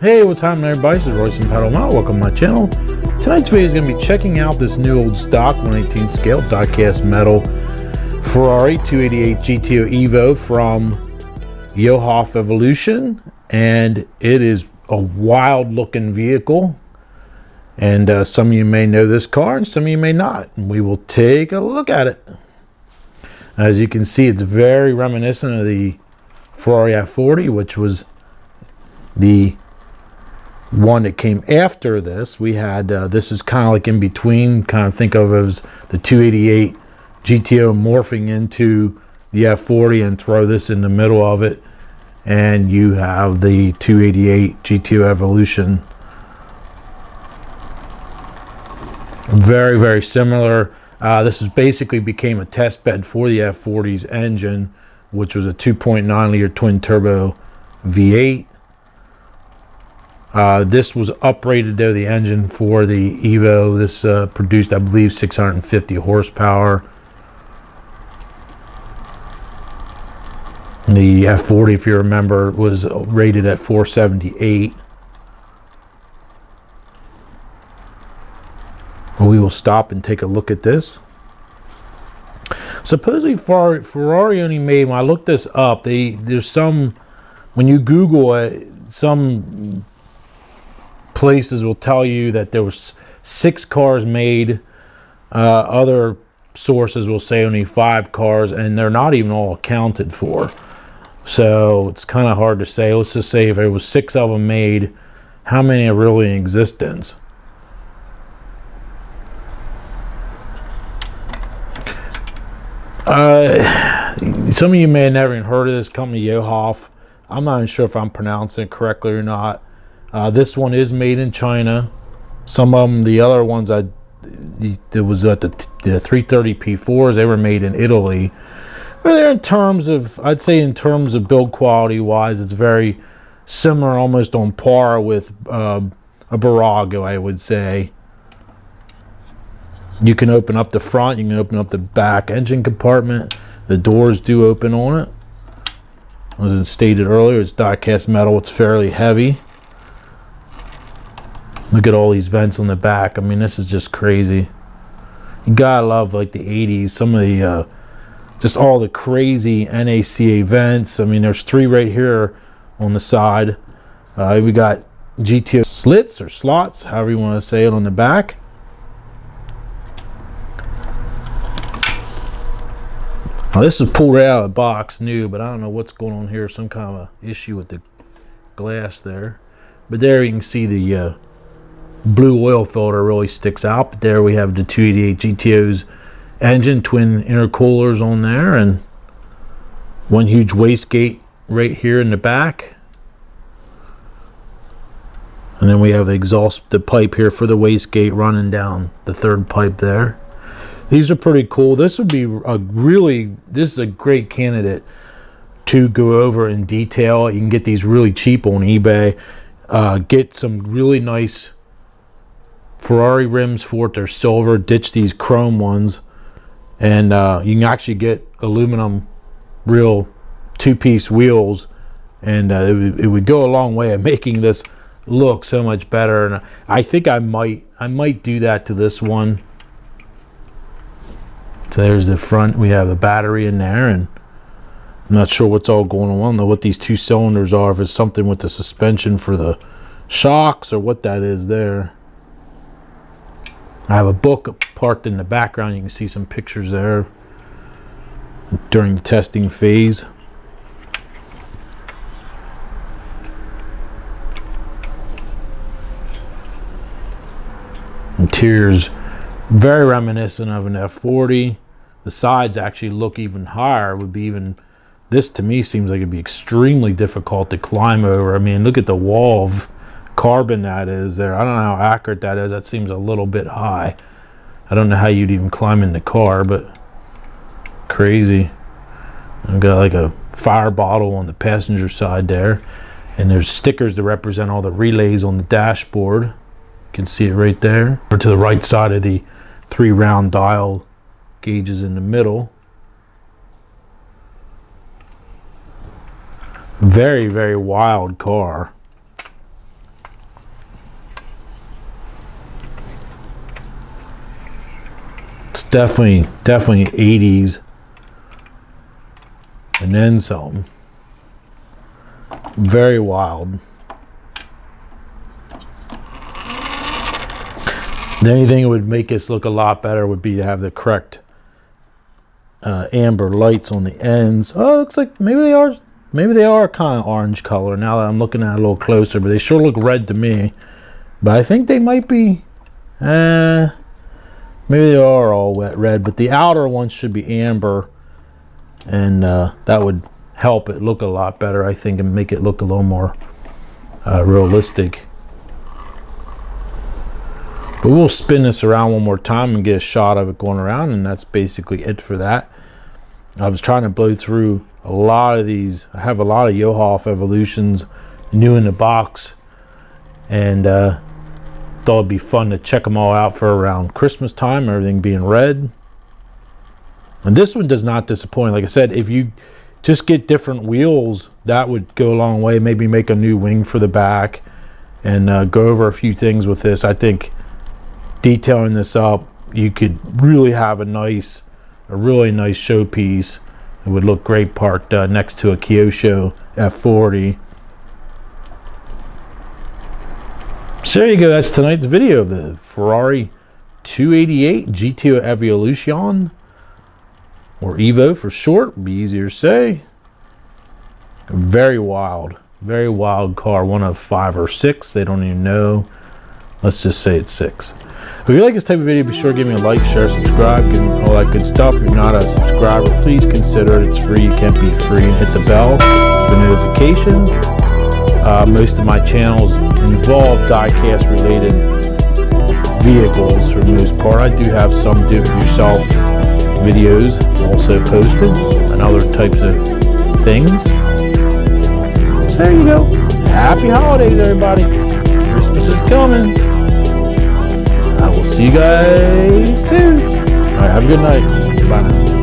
Hey, what's happening everybody? This is Royce and Pedal Mount. Welcome to my channel. Tonight's video is going to be checking out this new old stock 1/18 scale die-cast metal Ferrari 288 GTO Evo from Jouef Evolution, and it is a wild looking vehicle, and some of you may know this car and some of you may not, and we will take a look at it. As you can see, it's very reminiscent of the Ferrari F40, which was the one that came after this. We had this is kind of like in between, kind of think of it as the 288 GTO morphing into the F40 and throw this in the middle of it, and you have the 288 GTO Evolution. Very, very similar. This is basically became a test bed for the F40's engine, which was a 2.9 liter twin turbo V8. This was uprated though, the engine for the Evo. This produced, I believe, 650 horsepower. The F40, if you remember, was rated at 478. We will stop and take a look at this. Supposedly Ferrari only made, when I looked this up, there's some, when you Google it, some places will tell you that there was 6 cars made. Other sources will say only 5 cars, and they're not even all accounted for. So it's kind of hard to say. Let's just say if there was 6 of them made, how many are really in existence? Some of you may have never even heard of this company, Jouef. I'm not even sure if I'm pronouncing it correctly or not. This one is made in China. Some of them, the other ones, it was at the 330 P4s. They were made in Italy. But they're in terms of, I'd say in terms of build quality wise, it's very similar, almost on par with a Barago, I would say. You can open up the front, you can open up the back engine compartment. The doors do open on it. As stated earlier, it's die-cast metal, it's fairly heavy. Look at all these vents on the back. I mean, this is just crazy. You gotta love like the 80s, some of the just all the crazy NACA vents. I mean, there's 3 right here on the side. We got GTO slits or slots, however you want to say it, on the back. Now, this is pulled right out of the box new, but I don't know what's going on here. Some kind of a issue with the glass there. But there you can see the blue oil filter really sticks out. But there we have the 288 GTO's engine, twin intercoolers on there, and one huge wastegate right here in the back. And then we have the exhaust, the pipe here for the wastegate running down the 3rd pipe there. These are pretty cool. This would be this is a great candidate to go over in detail. You can get these really cheap on eBay. Get some really nice Ferrari rims for it. They're silver. Ditch these chrome ones, and you can actually get aluminum, real 2-piece wheels, and it would go a long way at making this look so much better. And I think I might do that to this one. So there's the front. We have the battery in there, and I'm not sure what's all going on. I don't know what these 2 cylinders are, if it's something with the suspension for the shocks or what that is there. I have a book parked in the background. You can see some pictures there during the testing phase. Interior's very reminiscent of an F40. The sides actually look even higher. Would be even, this to me seems like it'd be extremely difficult to climb over. I mean, look at the wall of carbon that is there. I don't know how accurate that is. That seems a little bit high. I don't know how you'd even climb in the car, but crazy. I've got like a fire bottle on the passenger side there, and there's stickers to represent all the relays on the dashboard. You can see it right there. Or to the right side of the 3 round dial gauges in the middle. Very, very wild car. definitely 80s and then some. Very wild. The only thing that would make this look a lot better would be to have the correct amber lights on the ends. Oh, it looks like maybe they are kind of orange color now that I'm looking at it a little closer, but they sure look red to me. But I think they might be, maybe they are all wet red, but the outer ones should be amber, and that would help it look a lot better, I think, and make it look a little more realistic. But we'll spin this around one more time and get a shot of it going around, and that's basically it for that. I was trying to blow through a lot of these. I have a lot of Jouef Evolutions new in the box, and thought it'd be fun to check them all out for around Christmas time, everything being red. And this one does not disappoint. Like I said, if you just get different wheels, that would go a long way. Maybe make a new wing for the back and go over a few things with this. I think detailing this up, you could really have a really nice showpiece. It would look great parked next to a Kyosho F40. So there you go. That's tonight's video of the Ferrari 288 GTO Evoluzione, or Evo for short, would be easier to say. Very wild car. One of 5 or 6. They don't even know. Let's just say it's 6. If you like this type of video, be sure to give me a like, share, subscribe, give me all that good stuff. If you're not a subscriber, please consider it. It's free. You can't be free. And hit the bell for notifications. Most of my channels involve diecast related vehicles for the most part. I do have some do-it-yourself videos also posted and other types of things. So there you go. Happy holidays, everybody. Christmas is coming. I will see you guys soon. All right, have a good night. Bye now.